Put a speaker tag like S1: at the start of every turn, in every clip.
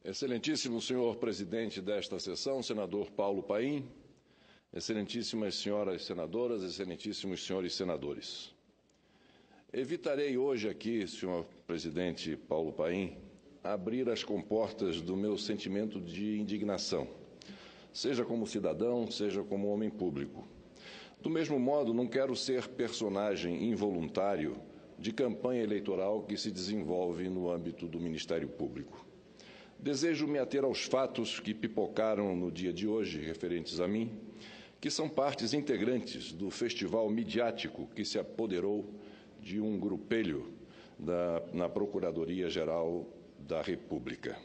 S1: Excelentíssimo senhor presidente desta sessão, senador Paulo Paim, excelentíssimas senhoras senadoras, excelentíssimos senhores senadores. Evitarei hoje aqui, senhor presidente Paulo Paim, abrir as comportas do meu sentimento de indignação, seja como cidadão, seja como homem público. Do mesmo modo, não quero ser personagem involuntário de campanha eleitoral que se desenvolve no âmbito do Ministério Público. Desejo me ater aos fatos que pipocaram no dia de hoje, referentes a mim, que são partes integrantes do festival midiático que se apoderou de um grupelho na Procuradoria-Geral da República.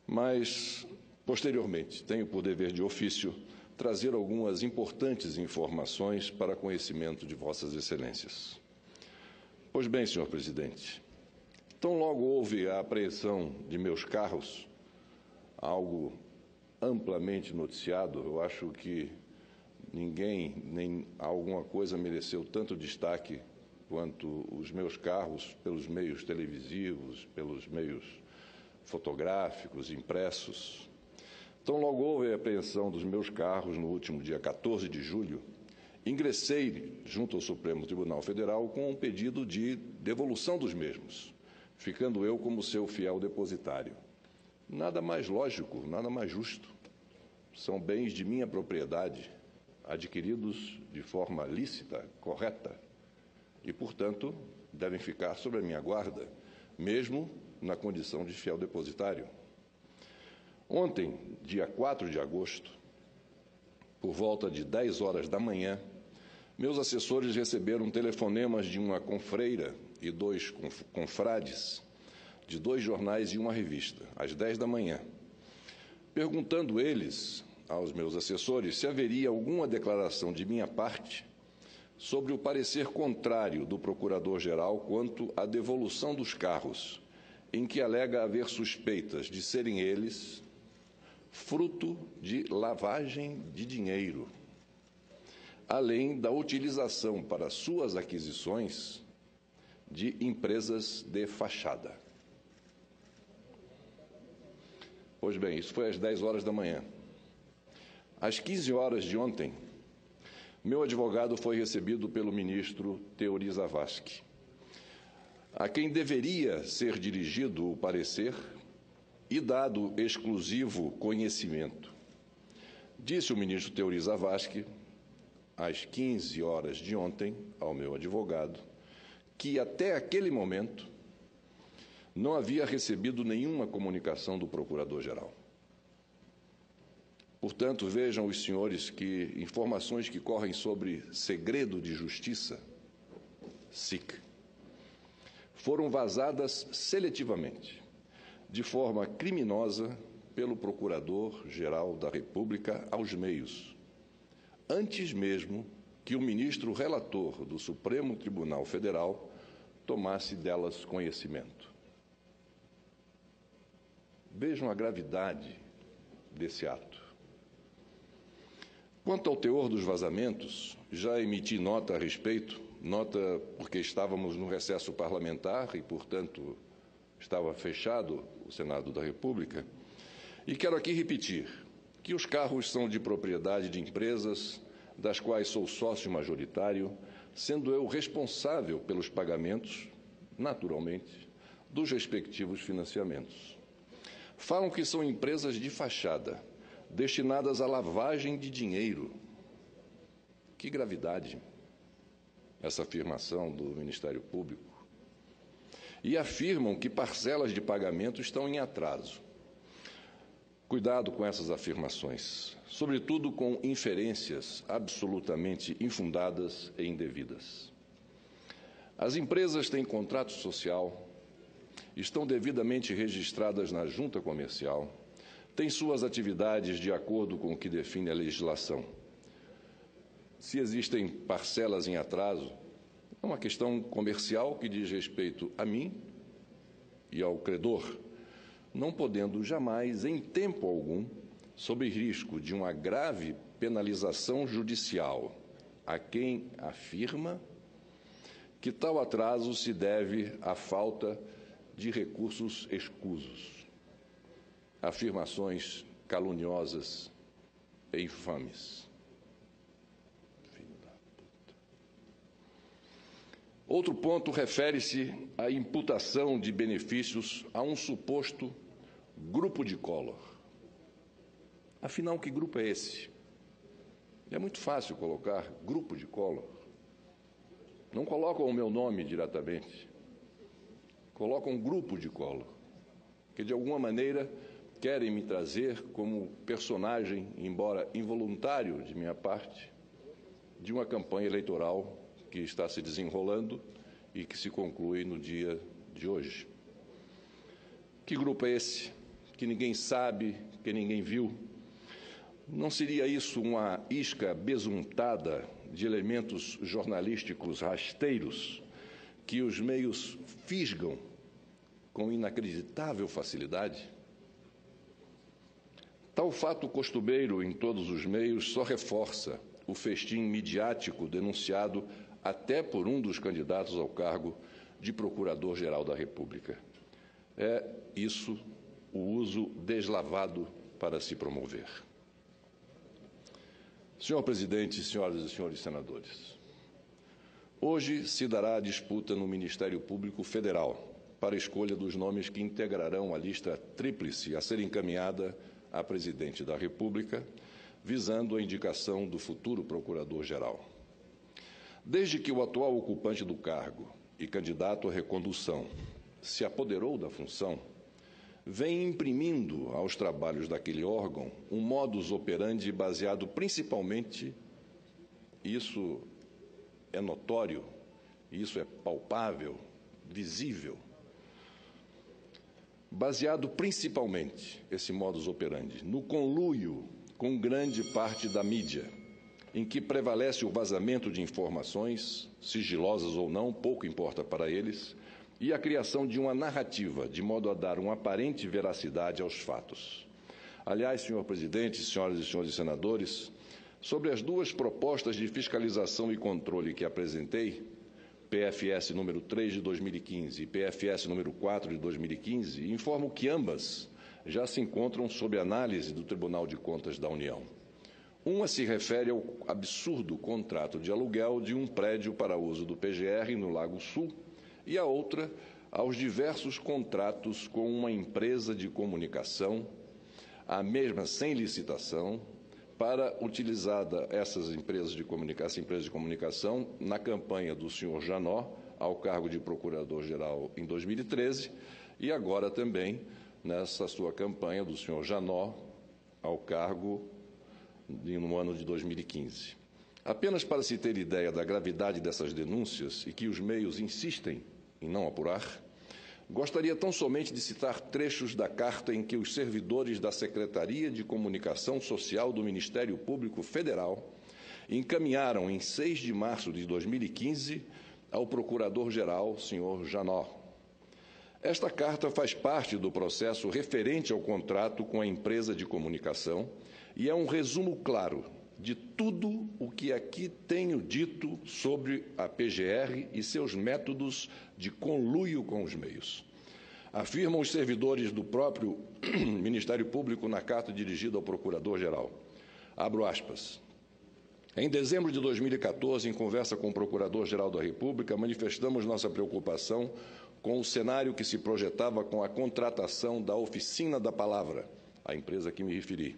S1: Mas, posteriormente, tenho por dever de ofício trazer algumas importantes informações para conhecimento de Vossas Excelências. Pois bem, senhor presidente, tão logo houve a apreensão de meus carros, algo amplamente noticiado, eu acho que ninguém, nem alguma coisa mereceu tanto destaque quanto os meus carros, pelos meios televisivos, pelos meios fotográficos, impressos. Tão logo houve a apreensão dos meus carros no último dia 14 de julho, ingressei junto ao Supremo Tribunal Federal com um pedido de devolução dos mesmos, ficando eu como seu fiel depositário. Nada mais lógico, nada mais justo. São bens de minha propriedade, adquiridos de forma lícita, correta, e, portanto, devem ficar sob a minha guarda, mesmo na condição de fiel depositário. Ontem, dia 4 de agosto, por volta de 10 horas da manhã, meus assessores receberam telefonemas de uma confreira e 2 confrades de 2 jornais e uma revista, às 10 da manhã, perguntando eles aos meus assessores se haveria alguma declaração de minha parte sobre o parecer contrário do Procurador-Geral quanto à devolução dos carros, em que alega haver suspeitas de serem eles fruto de lavagem de dinheiro, além da utilização para suas aquisições de empresas de fachada. Pois bem, isso foi às 10 horas da manhã. Às 15 horas de ontem, meu advogado foi recebido pelo ministro Teori Zavascki, a quem deveria ser dirigido o parecer e dado exclusivo conhecimento. Disse o ministro Teori Zavascki, às 15 horas de ontem, ao meu advogado, que até aquele momento não havia recebido nenhuma comunicação do Procurador-Geral. Portanto, vejam os senhores que informações que correm sobre segredo de justiça, SIC, foram vazadas seletivamente, de forma criminosa, pelo Procurador-Geral da República aos meios, antes mesmo que o ministro relator do Supremo Tribunal Federal tomasse delas conhecimento. Vejam a gravidade desse ato. Quanto ao teor dos vazamentos, já emiti nota a respeito, nota porque estávamos no recesso parlamentar e, portanto, estava fechado o Senado da República, e quero aqui repetir que os carros são de propriedade de empresas das quais sou sócio majoritário, sendo eu responsável pelos pagamentos, naturalmente, dos respectivos financiamentos. Falam que são empresas de fachada, destinadas à lavagem de dinheiro. Que gravidade essa afirmação do Ministério Público. E afirmam que parcelas de pagamento estão em atraso. Cuidado com essas afirmações, sobretudo com inferências absolutamente infundadas e indevidas. As empresas têm contrato social, estão devidamente registradas na Junta Comercial, têm suas atividades de acordo com o que define a legislação. Se existem parcelas em atraso, é uma questão comercial que diz respeito a mim e ao credor, não podendo jamais, em tempo algum, sob risco de uma grave penalização judicial, a quem afirma que tal atraso se deve à falta de recursos escusos. afirmações caluniosas e infames. Outro ponto refere-se à imputação de benefícios a um suposto grupo de Collor. Afinal, que grupo é esse? É muito fácil colocar grupo de Collor. Não colocam o meu nome diretamente. Colocam um grupo de Collor, que de alguma maneira querem me trazer como personagem, embora involuntário de minha parte, de uma campanha eleitoral que está se desenrolando e que se conclui no dia de hoje. Que grupo é esse? Que ninguém sabe, que ninguém viu? Não seria isso uma isca besuntada de elementos jornalísticos rasteiros que os meios fisgam com inacreditável facilidade? Tal fato costumeiro em todos os meios só reforça o festim midiático denunciado até por um dos candidatos ao cargo de Procurador-Geral da República. É isso o uso deslavado para se promover. Senhor Presidente, senhoras e senhores senadores, hoje se dará a disputa no Ministério Público Federal para a escolha dos nomes que integrarão a lista tríplice a ser encaminhada a Presidente da República, visando a indicação do futuro Procurador-Geral. Desde que o atual ocupante do cargo e candidato à recondução se apoderou da função, vem imprimindo aos trabalhos daquele órgão um modus operandi baseado principalmente, isso é notório, isso é palpável, visível, baseado principalmente, esse modus operandi, no conluio com grande parte da mídia, em que prevalece o vazamento de informações, sigilosas ou não, pouco importa para eles, e a criação de uma narrativa, de modo a dar uma aparente veracidade aos fatos. Aliás, senhor presidente, senhoras e senhores senadores, sobre as duas propostas de fiscalização e controle que apresentei, PFS número 3 de 2015 e PFS número 4 de 2015, informo que ambas já se encontram sob análise do Tribunal de Contas da União. Uma se refere ao absurdo contrato de aluguel de um prédio para uso do PGR no Lago Sul e a outra aos diversos contratos com uma empresa de comunicação, a mesma sem licitação, para utilizada essas empresas de comunicação na campanha do senhor Janot ao cargo de Procurador-Geral em 2013 e agora também nessa sua campanha do senhor Janot ao cargo no ano de 2015. Apenas para se ter ideia da gravidade dessas denúncias e que os meios insistem em não apurar, gostaria tão somente de citar trechos da carta em que os servidores da Secretaria de Comunicação Social do Ministério Público Federal encaminharam em 6 de março de 2015 ao Procurador-Geral, senhor Janot. Esta carta faz parte do processo referente ao contrato com a empresa de comunicação e é um resumo claro de tudo o que aqui tenho dito sobre a PGR e seus métodos de conluio com os meios. Afirmam os servidores do próprio Ministério Público na carta dirigida ao Procurador-Geral. Abro aspas. Em dezembro de 2014, em conversa com o Procurador-Geral da República, manifestamos nossa preocupação com o cenário que se projetava com a contratação da Oficina da Palavra, a empresa a que me referi,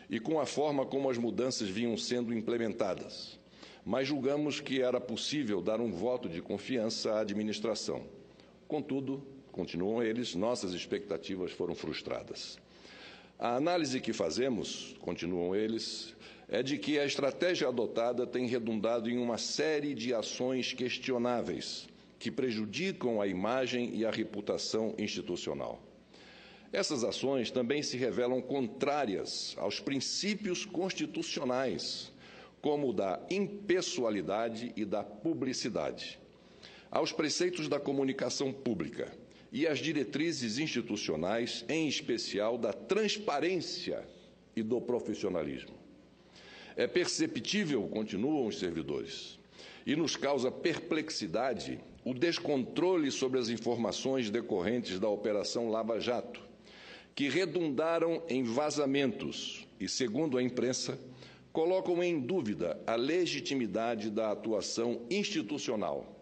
S1: e com a forma como as mudanças vinham sendo implementadas. Mas julgamos que era possível dar um voto de confiança à administração. Contudo, continuam eles, nossas expectativas foram frustradas. A análise que fazemos, continuam eles, é de que a estratégia adotada tem redundado em uma série de ações questionáveis que prejudicam a imagem e a reputação institucional. Essas ações também se revelam contrárias aos princípios constitucionais, como o da impessoalidade e da publicidade, aos preceitos da comunicação pública e às diretrizes institucionais, em especial da transparência e do profissionalismo. É perceptível, continuam os servidores, e nos causa perplexidade o descontrole sobre as informações decorrentes da Operação Lava Jato, que redundaram em vazamentos e, segundo a imprensa, colocam em dúvida a legitimidade da atuação institucional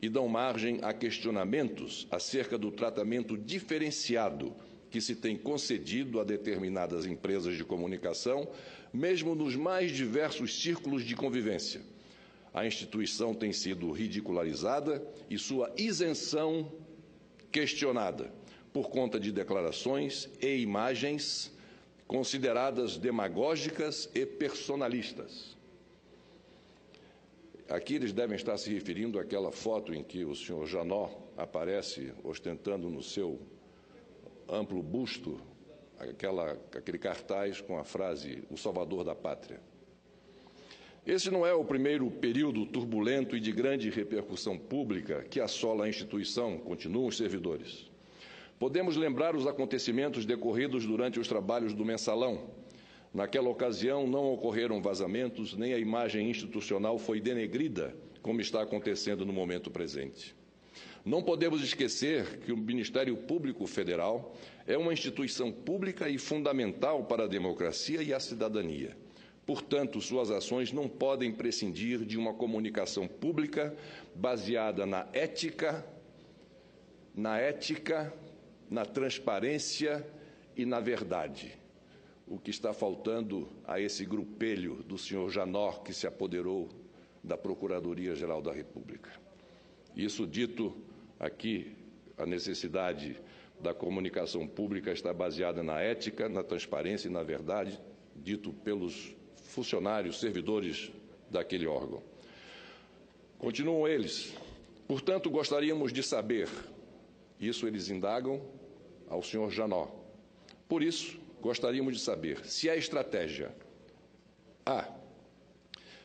S1: e dão margem a questionamentos acerca do tratamento diferenciado que se tem concedido a determinadas empresas de comunicação, mesmo nos mais diversos círculos de convivência. A instituição tem sido ridicularizada e sua isenção questionada por conta de declarações e imagens consideradas demagógicas e personalistas. Aqui eles devem estar se referindo àquela foto em que o senhor Janot aparece ostentando no seu amplo busto aquele cartaz com a frase "O Salvador da Pátria". Esse não é o primeiro período turbulento e de grande repercussão pública que assola a instituição, continuam os servidores. Podemos lembrar os acontecimentos decorridos durante os trabalhos do Mensalão. Naquela ocasião, não ocorreram vazamentos, nem a imagem institucional foi denegrida, como está acontecendo no momento presente. Não podemos esquecer que o Ministério Público Federal é uma instituição pública e fundamental para a democracia e a cidadania. Portanto, suas ações não podem prescindir de uma comunicação pública baseada na ética, na transparência e na verdade. O que está faltando a esse grupelho do senhor Janot, que se apoderou da Procuradoria-Geral da República. Isso dito aqui, a necessidade da comunicação pública está baseada na ética, na transparência e na verdade, dito pelos funcionários, servidores daquele órgão. Continuam eles. Portanto, gostaríamos de saber, isso eles indagam ao senhor Janot. Por isso, gostaríamos de saber se a estratégia A.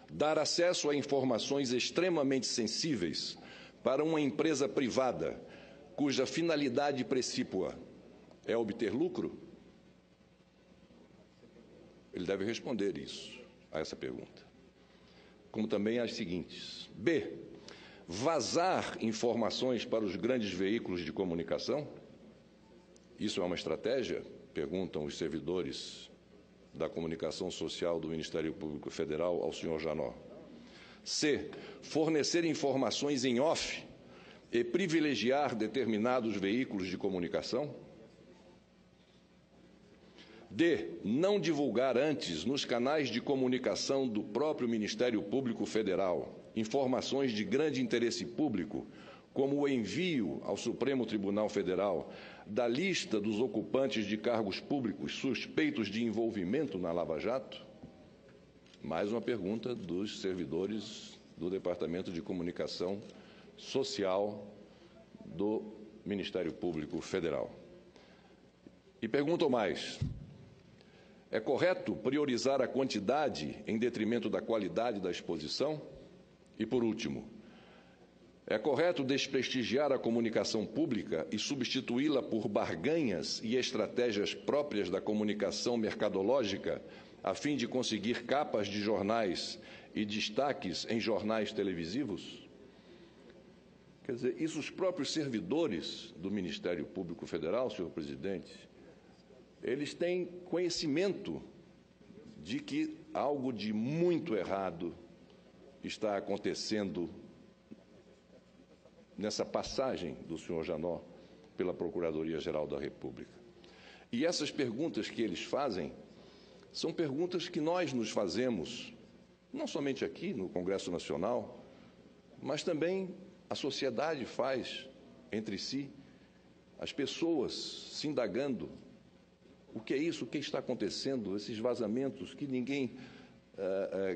S1: Dar acesso a informações extremamente sensíveis para uma empresa privada cuja finalidade precípua é obter lucro? Ele deve responder a essa pergunta. Como também as seguintes. B. Vazar informações para os grandes veículos de comunicação? Isso é uma estratégia? Perguntam os servidores da comunicação social do Ministério Público Federal ao senhor Janot. C. Fornecer informações em off e privilegiar determinados veículos de comunicação? D. Não divulgar antes nos canais de comunicação do próprio Ministério Público Federal informações de grande interesse público, como o envio ao Supremo Tribunal Federal da lista dos ocupantes de cargos públicos suspeitos de envolvimento na Lava Jato? Mais uma pergunta dos servidores do Departamento de Comunicação Social do Ministério Público Federal. E pergunto mais: é correto priorizar a quantidade em detrimento da qualidade da exposição? E, por último, é correto desprestigiar a comunicação pública e substituí-la por barganhas e estratégias próprias da comunicação mercadológica, a fim de conseguir capas de jornais e destaques em jornais televisivos? Quer dizer, isso os próprios servidores do Ministério Público Federal, senhor presidente, eles têm conhecimento de que algo de muito errado está acontecendo nessa passagem do senhor Janot pela Procuradoria-Geral da República. E essas perguntas que eles fazem são perguntas que nós nos fazemos, não somente aqui no Congresso Nacional, mas também a sociedade faz entre si, as pessoas se indagando. O que é isso? O que está acontecendo? Esses vazamentos que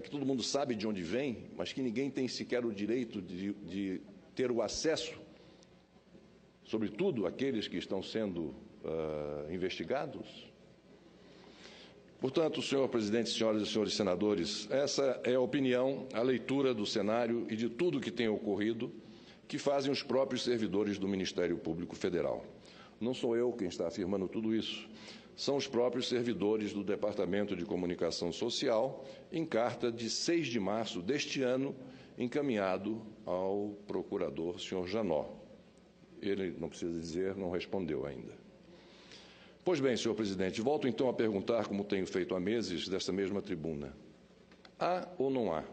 S1: que todo mundo sabe de onde vem, mas que ninguém tem sequer o direito de ter o acesso, sobretudo aqueles que estão sendo investigados. Portanto, senhor presidente, senhoras e senhores senadores, essa é a opinião, a leitura do cenário e de tudo que tem ocorrido que fazem os próprios servidores do Ministério Público Federal. Não sou eu quem está afirmando tudo isso, são os próprios servidores do Departamento de Comunicação Social, em carta de 6 de março deste ano, encaminhado ao procurador, senhor Janot. Ele, não precisa dizer, não respondeu ainda. Pois bem, senhor presidente, volto então a perguntar, como tenho feito há meses, desta mesma tribuna. Há ou não há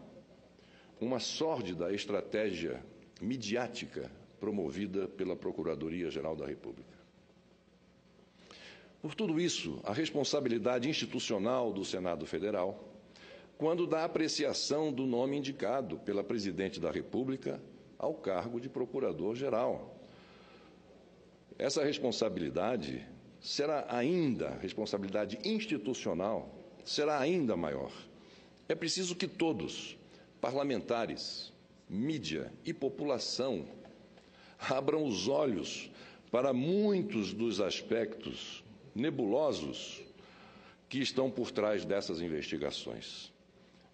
S1: uma sórdida estratégia midiática promovida pela Procuradoria-Geral da República? Por tudo isso, a responsabilidade institucional do Senado Federal, quando da apreciação do nome indicado pela Presidente da República ao cargo de Procurador-Geral. Essa responsabilidade responsabilidade institucional, será ainda maior. É preciso que todos, parlamentares, mídia e população, abram os olhos para muitos dos aspectos nebulosos que estão por trás dessas investigações.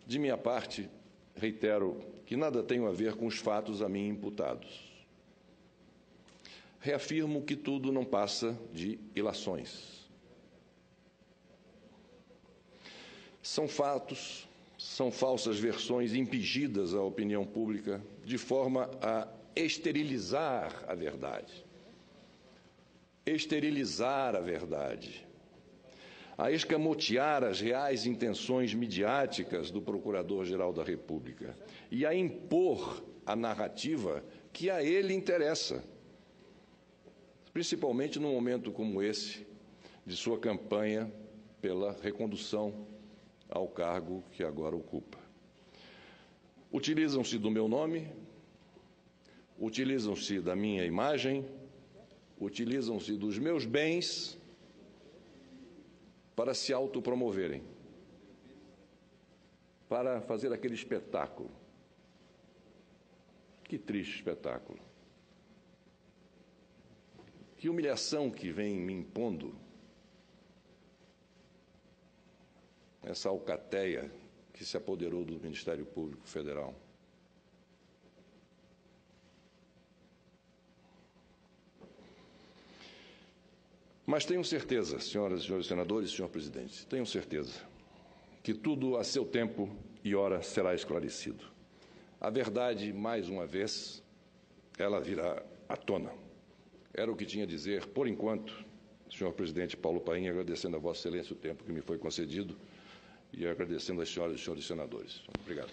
S1: De minha parte, reitero que nada tenho a ver com os fatos a mim imputados. Reafirmo que tudo não passa de ilações. São fatos, são falsas versões impingidas à opinião pública de forma a esterilizar a verdade. Esterilizar a verdade. A escamotear as reais intenções midiáticas do Procurador-Geral da República e a impor a narrativa que a ele interessa, principalmente num momento como esse, de sua campanha pela recondução ao cargo que agora ocupa. Utilizam-se do meu nome, utilizam-se da minha imagem, utilizam-se dos meus bens para se autopromoverem, para fazer aquele espetáculo. Que triste espetáculo. Que humilhação que vem me impondo essa alcateia que se apoderou do Ministério Público Federal. Mas tenho certeza, senhoras e senhores senadores, senhor presidente, tenho certeza que tudo a seu tempo e hora será esclarecido. A verdade, mais uma vez, ela virá à tona. Era o que tinha a dizer, por enquanto, senhor presidente Paulo Paim, agradecendo a Vossa Excelência o tempo que me foi concedido e agradecendo às senhoras e senhores senadores. Obrigado.